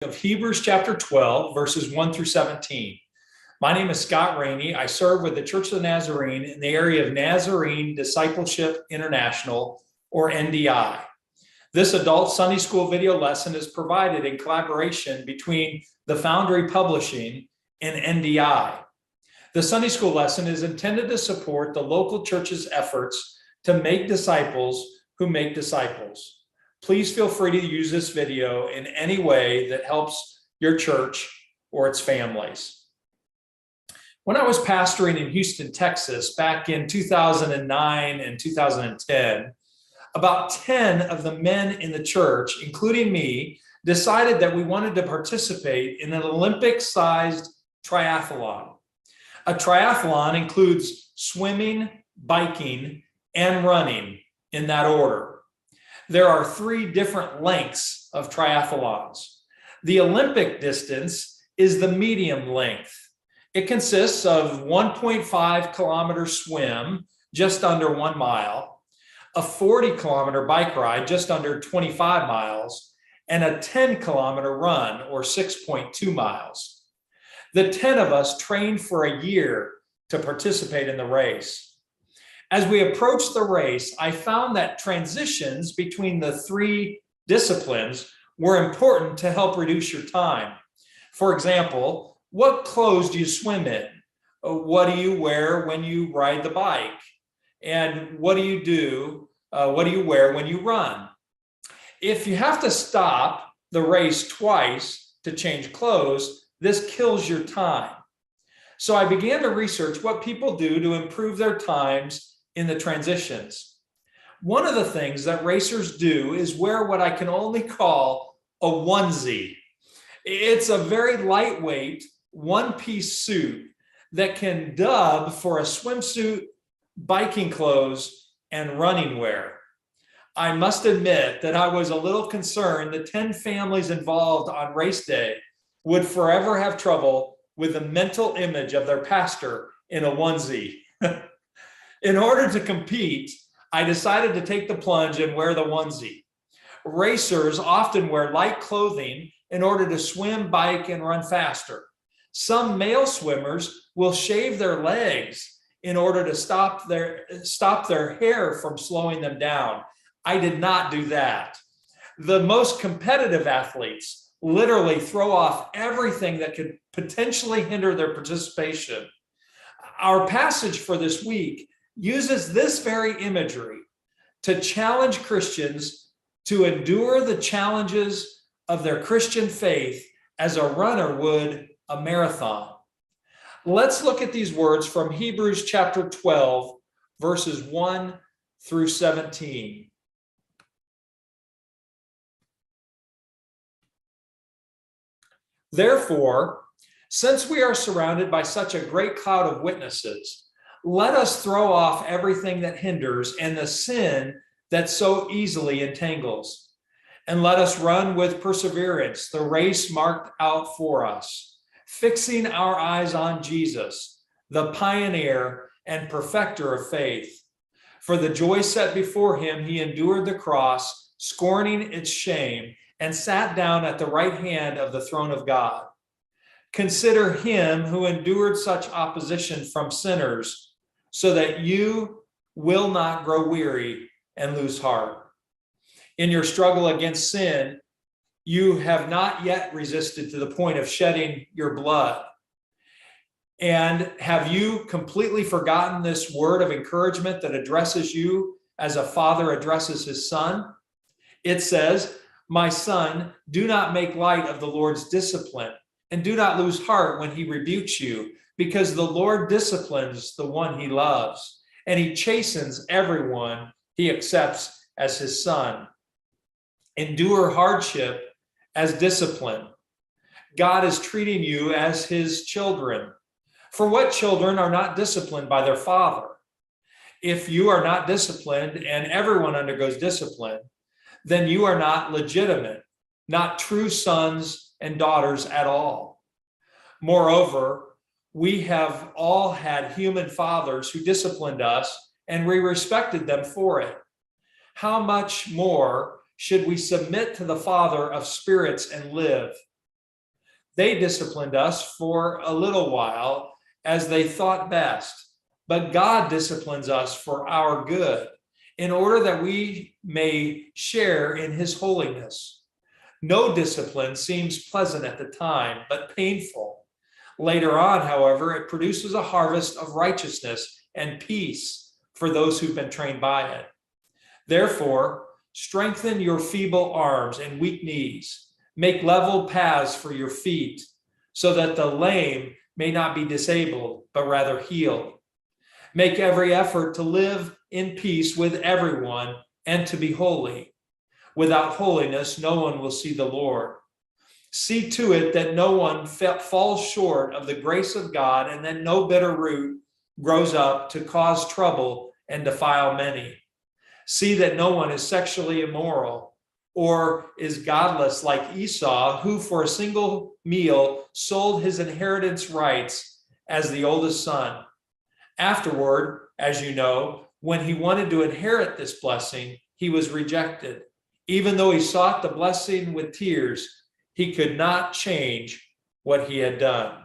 Of Hebrews chapter 12, verses 1 through 17. My name is Scott Rainey. I serve with the Church of the Nazarene in the area of Nazarene Discipleship International, or NDI. This adult Sunday school video lesson is provided in collaboration between the Foundry Publishing and NDI. The Sunday school lesson is intended to support the local church's efforts to make disciples who make disciples. Please feel free to use this video in any way that helps your church or its families. When I was pastoring in Houston, Texas, back in 2009 and 2010, about 10 of the men in the church, including me, decided that we wanted to participate in an Olympic-sized triathlon. A triathlon includes swimming, biking, and running in that order. There are 3 different lengths of triathlons. The Olympic distance is the medium length. It consists of 1.5 kilometer swim, just under 1 mile, a 40 kilometer bike ride, just under 25 miles, and a 10 kilometer run, or 6.2 miles. The 10 of us trained for a year to participate in the race. As we approached the race, I found that transitions between the 3 disciplines were important to help reduce your time. For example, what clothes do you swim in? What do you wear when you ride the bike? And what do you wear when you run? If you have to stop the race twice to change clothes, this kills your time. So I began to research what people do to improve their times in the transitions. One of the things that racers do is wear what I can only call a onesie. It's a very lightweight one-piece suit that can dub for a swimsuit, biking clothes, and running wear. I must admit that I was a little concerned the 10 families involved on race day would forever have trouble with the mental image of their pastor in a onesie. In order to compete, I decided to take the plunge and wear the onesie. Racers often wear light clothing in order to swim, bike, and run faster. Some male swimmers will shave their legs in order to stop their hair from slowing them down. I did not do that. The most competitive athletes literally throw off everything that could potentially hinder their participation. Our passage for this week uses this very imagery to challenge Christians to endure the challenges of their Christian faith as a runner would a marathon. Let's look at these words from Hebrews chapter 12, verses 1 through 17. Therefore, since we are surrounded by such a great cloud of witnesses, let us throw off everything that hinders and the sin that so easily entangles. And let us run with perseverance the race marked out for us, fixing our eyes on Jesus, the pioneer and perfecter of faith. For the joy set before him, he endured the cross, scorning its shame, and sat down at the right hand of the throne of God. Consider him who endured such opposition from sinners, so that you will not grow weary and lose heart. In your struggle against sin, you have not yet resisted to the point of shedding your blood. And have you completely forgotten this word of encouragement that addresses you as a father addresses his son? It says, "My son, do not make light of the Lord's discipline, and do not lose heart when he rebukes you, because the Lord disciplines the one he loves, and he chastens everyone he accepts as his son. Endure hardship as discipline. God is treating you as his children. For what children are not disciplined by their father? If you are not disciplined, and everyone undergoes discipline, then you are not legitimate, not true sons and daughters at all. Moreover, we have all had human fathers who disciplined us, and we respected them for it. How much more should we submit to the Father of spirits and live? They disciplined us for a little while as they thought best, but God disciplines us for our good, in order that we may share in his holiness. No discipline seems pleasant at the time, but painful. Later on, however, it produces a harvest of righteousness and peace for those who've been trained by it. Therefore, strengthen your feeble arms and weak knees. Make level paths for your feet, so that the lame may not be disabled, but rather healed. Make every effort to live in peace with everyone and to be holy. Without holiness, no one will see the Lord. See to it that no one falls short of the grace of God, and that no bitter root grows up to cause trouble and defile many. See that no one is sexually immoral or is godless like Esau, who for a single meal sold his inheritance rights as the oldest son. Afterward, as you know, when he wanted to inherit this blessing, he was rejected. Even though he sought the blessing with tears, he could not change what he had done.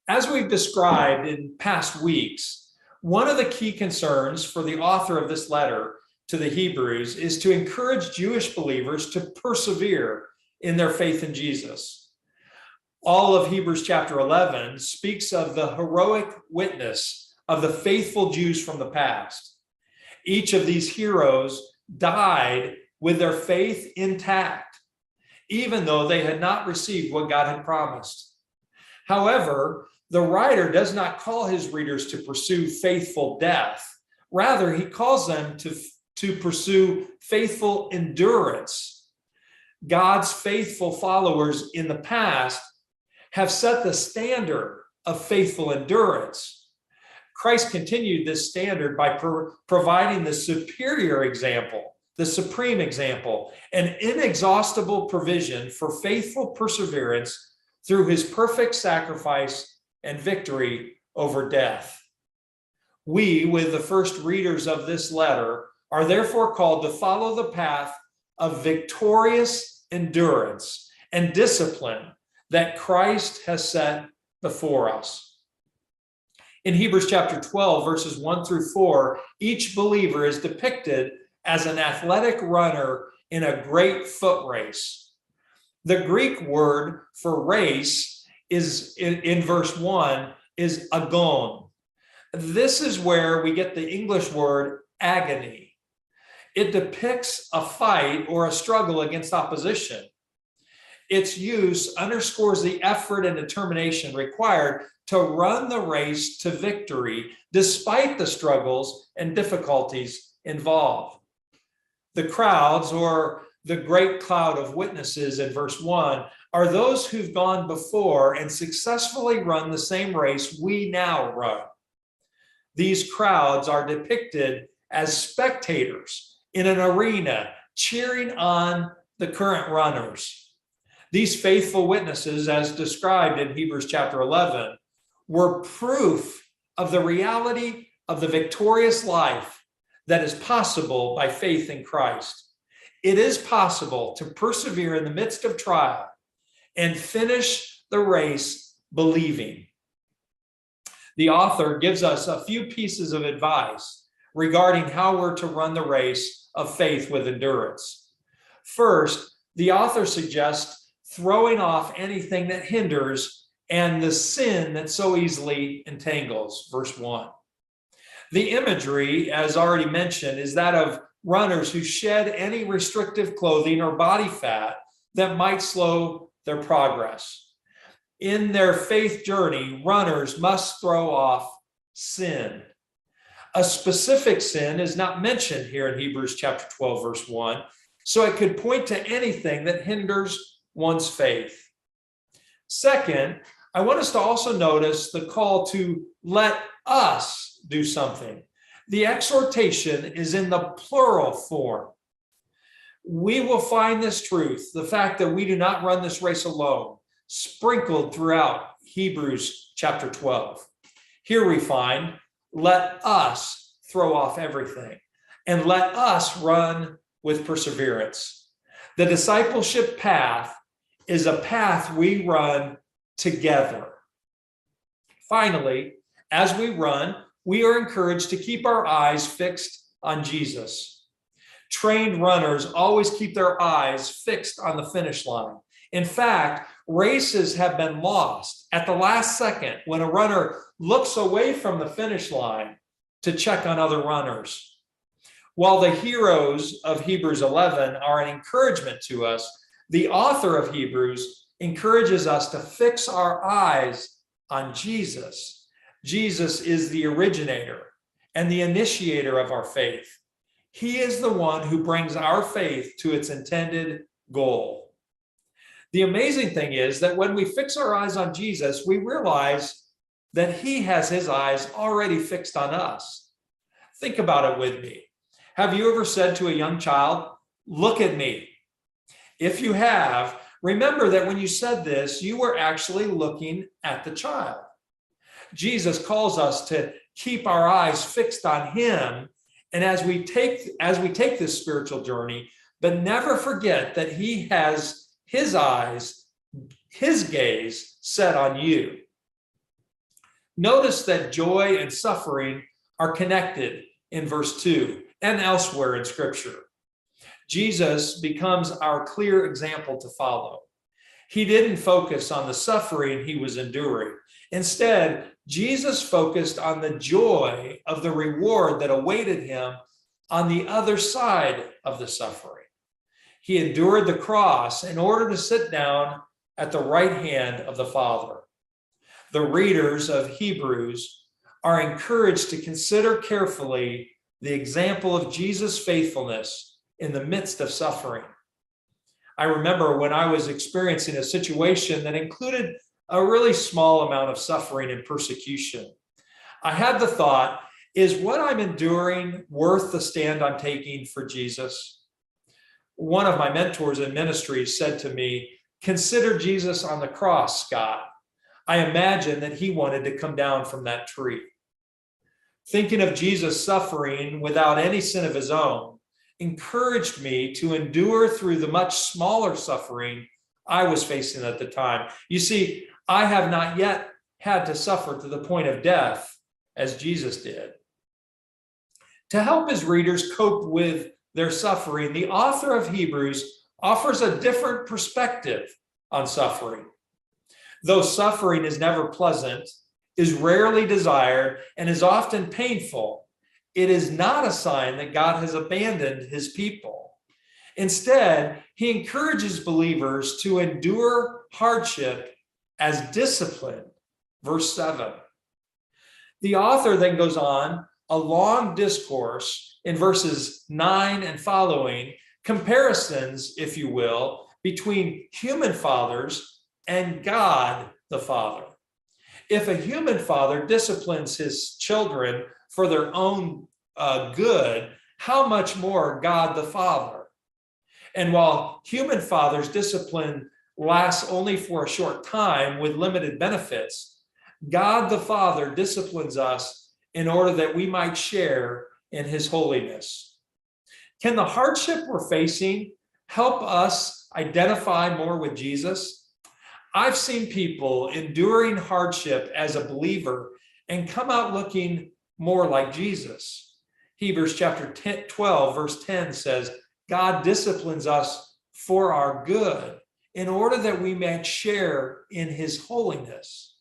As we've described in past weeks, one of the key concerns for the author of this letter to the Hebrews is to encourage Jewish believers to persevere in their faith in Jesus. All of Hebrews chapter 11 speaks of the heroic witness of the faithful Jews from the past. Each of these heroes died with their faith intact, even though they had not received what God had promised. However, the writer does not call his readers to pursue faithful death. Rather, he calls them to pursue faithful endurance. God's faithful followers in the past have set the standard of faithful endurance. Christ continued this standard by providing the superior example, the supreme example, an inexhaustible provision for faithful perseverance through his perfect sacrifice and victory over death. We, with the first readers of this letter, are therefore called to follow the path of victorious endurance and discipline that Christ has set before us. In Hebrews chapter 12, verses 1 through 4, each believer is depicted as an athletic runner in a great foot race. The Greek word for race is in verse 1 is agon. This is where we get the English word agony. It depicts a fight or a struggle against opposition. Its use underscores the effort and determination required to run the race to victory, despite the struggles and difficulties involved. The crowds, or the great cloud of witnesses in verse 1, are those who've gone before and successfully run the same race we now run. These crowds are depicted as spectators in an arena, cheering on the current runners. These faithful witnesses, as described in Hebrews chapter 11, were proof of the reality of the victorious life that is possible by faith in Christ. It is possible to persevere in the midst of trial and finish the race believing. The author gives us a few pieces of advice regarding how we're to run the race of faith with endurance. First, the author suggests throwing off anything that hinders and the sin that so easily entangles, verse 1. The imagery, as already mentioned, is that of runners who shed any restrictive clothing or body fat that might slow their progress. In their faith journey, runners must throw off sin. A specific sin is not mentioned here in Hebrews chapter 12, verse 1, so it could point to anything that hinders one's faith. Second, I want us to also notice the call to let us do something. The exhortation is in the plural form. We will find this truth, the fact that we do not run this race alone, sprinkled throughout Hebrews chapter 12. Here we find, let us throw off everything and let us run with perseverance. The discipleship path is a path we run together. Finally, as we run, we are encouraged to keep our eyes fixed on Jesus. Trained runners always keep their eyes fixed on the finish line. In fact, races have been lost at the last second when a runner looks away from the finish line to check on other runners. While the heroes of Hebrews 11 are an encouragement to us, the author of Hebrews encourages us to fix our eyes on Jesus. Jesus is the originator and the initiator of our faith. He is the one who brings our faith to its intended goal. The amazing thing is that when we fix our eyes on Jesus, we realize that he has his eyes already fixed on us. Think about it with me. Have you ever said to a young child, "Look at me"? If you have, remember that when you said this, you were actually looking at the child. Jesus calls us to keep our eyes fixed on him, and as we take this spiritual journey, but never forget that he has his eyes, his gaze set on you. Notice that joy and suffering are connected in verse 2 and elsewhere in Scripture. Jesus becomes our clear example to follow. He didn't focus on the suffering he was enduring. Instead, Jesus focused on the joy of the reward that awaited him on the other side of the suffering. He endured the cross in order to sit down at the right hand of the Father. The readers of Hebrews are encouraged to consider carefully the example of Jesus' faithfulness in the midst of suffering. I remember when I was experiencing a situation that included a really small amount of suffering and persecution. I had the thought, is what I'm enduring worth the stand I'm taking for Jesus? One of my mentors in ministry said to me, "Consider Jesus on the cross, Scott." I imagine that he wanted to come down from that tree. Thinking of Jesus suffering without any sin of his own encouraged me to endure through the much smaller suffering I was facing at the time. You see, I have not yet had to suffer to the point of death as Jesus did. To help his readers cope with their suffering, the author of Hebrews offers a different perspective on suffering. Though suffering is never pleasant, is rarely desired, and is often painful, it is not a sign that God has abandoned his people. Instead, he encourages believers to endure hardship as discipline. Verse 7. The author then goes on a long discourse in verses 9 and following, comparisons, if you will, between human fathers and God the Father. If a human father disciplines his children for their own good, how much more God the Father? And while human fathers' discipline lasts only for a short time with limited benefits, God the Father disciplines us in order that we might share in his holiness. Can the hardship we're facing help us identify more with Jesus? I've seen people enduring hardship as a believer and come out looking more like Jesus. Hebrews chapter 12, verse 10 says, God disciplines us for our good in order that we may share in his holiness.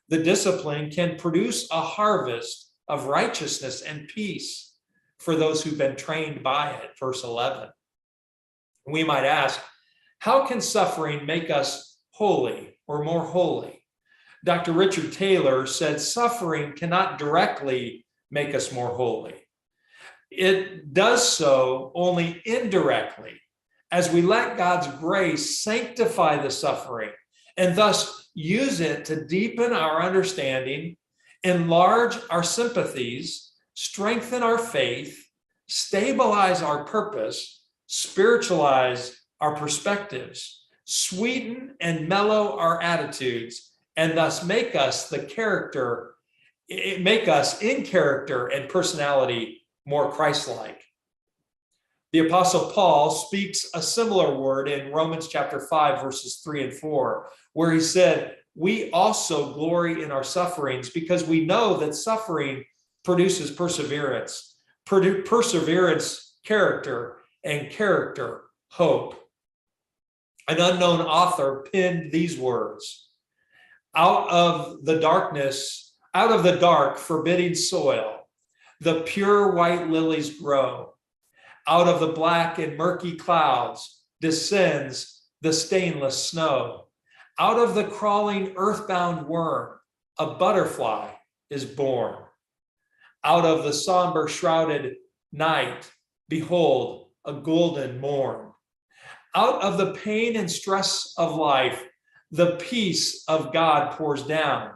The discipline can produce a harvest of righteousness and peace for those who've been trained by it. Verse 11. We might ask, how can suffering make us holy or more holy? Dr. Richard Taylor said suffering cannot directly make us more holy. It does so only indirectly as we let God's grace sanctify the suffering and thus use it to deepen our understanding, enlarge our sympathies, strengthen our faith, stabilize our purpose, spiritualize our perspectives, sweeten and mellow our attitudes, and thus make us in character and personality more Christ-like. The Apostle Paul speaks a similar word in Romans chapter 5, verses 3 and 4, where he said, we also glory in our sufferings because we know that suffering produces perseverance, perseverance, character, and character, hope. An unknown author penned these words: out of the darkness, out of the dark, forbidding soil, the pure white lilies grow. Out of the black and murky clouds descends the stainless snow. Out of the crawling earthbound worm, a butterfly is born. Out of the somber shrouded night, behold, a golden morn. Out of the pain and stress of life, the peace of God pours down.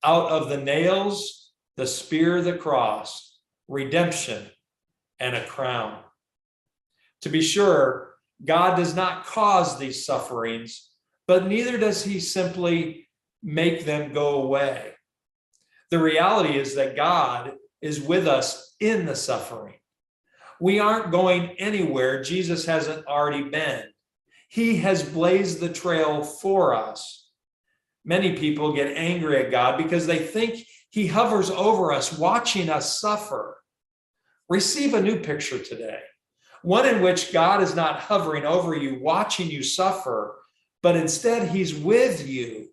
Out of the nails, the spear, the cross, redemption, and a crown. To be sure, God does not cause these sufferings, but neither does he simply make them go away. The reality is that God is with us in the suffering. We aren't going anywhere Jesus hasn't already been. He has blazed the trail for us. Many people get angry at God because they think he hovers over us, watching us suffer. Receive a new picture today, one in which God is not hovering over you, watching you suffer, but instead he's with you,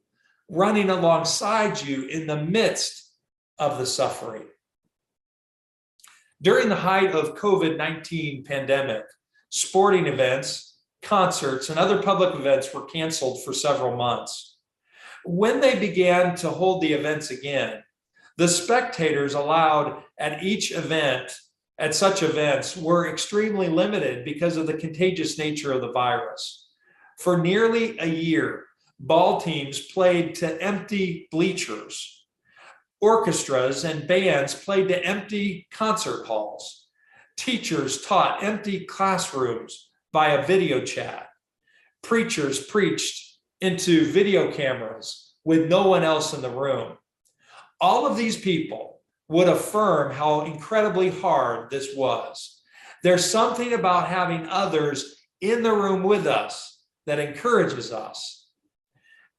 running alongside you in the midst of the suffering. During the height of COVID-19 pandemic, sporting events, concerts, and other public events were canceled for several months. When they began to hold the events again, the spectators allowed at each event, at such events, were extremely limited because of the contagious nature of the virus. For nearly a year, ball teams played to empty bleachers. Orchestras and bands played to empty concert halls. Teachers taught empty classrooms via video chat. Preachers preached into video cameras with no one else in the room. All of these people would affirm how incredibly hard this was. There's something about having others in the room with us that encourages us.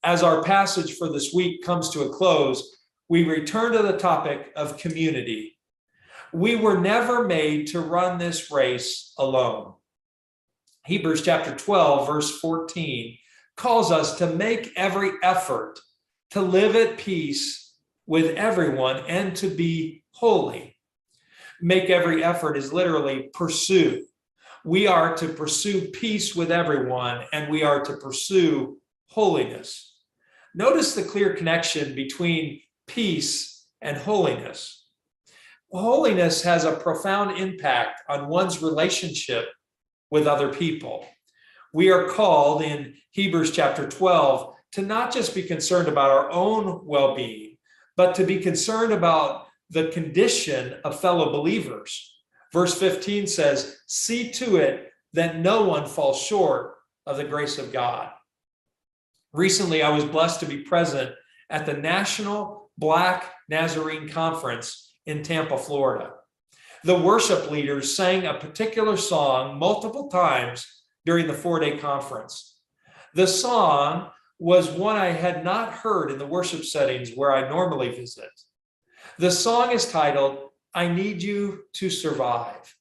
As our passage for this week comes to a close, we return to the topic of community. We were never made to run this race alone. Hebrews chapter 12, verse 14 calls us to make every effort to live at peace with everyone and to be holy. Make every effort is literally pursue. We are to pursue peace with everyone, and we are to pursue holiness. Notice the clear connection between peace and holiness. Holiness has a profound impact on one's relationship with other people. We are called in Hebrews chapter 12 to not just be concerned about our own well-being, but to be concerned about the condition of fellow believers. Verse 15 says, see to it that no one falls short of the grace of God. Recently, I was blessed to be present at the National Black Nazarene Conference in Tampa, Florida. The worship leaders sang a particular song multiple times during the 4-day conference. The song was one I had not heard in the worship settings where I normally visit. The song is titled, I Need You to Survive.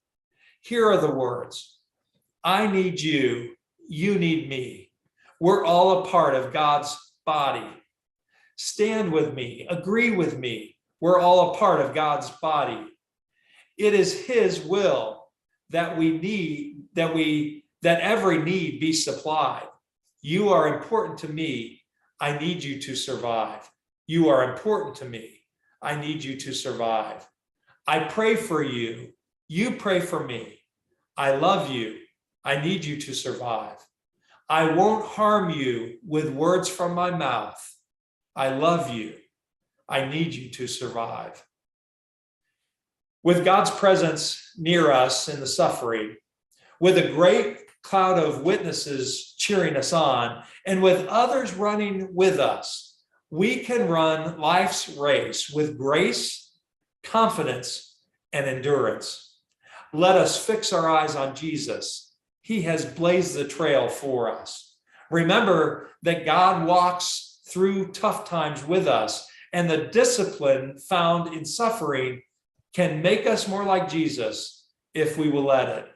Here are the words. I need you, you need me. We're all a part of God's body. Stand with me, agree with me. We're all a part of God's body. It is his will that every need be supplied. You are important to me. I need you to survive. You are important to me. I need you to survive. I pray for you. You pray for me. I love you. I need you to survive. I won't harm you with words from my mouth. I love you. I need you to survive. With God's presence near us in the suffering, with a great cloud of witnesses cheering us on, and with others running with us, we can run life's race with grace, confidence, and endurance. Let us fix our eyes on Jesus. He has blazed the trail for us. Remember that God walks through tough times with us, and the discipline found in suffering can make us more like Jesus if we will let it.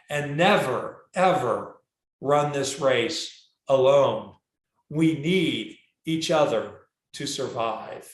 And never, ever run this race alone. We need each other to survive.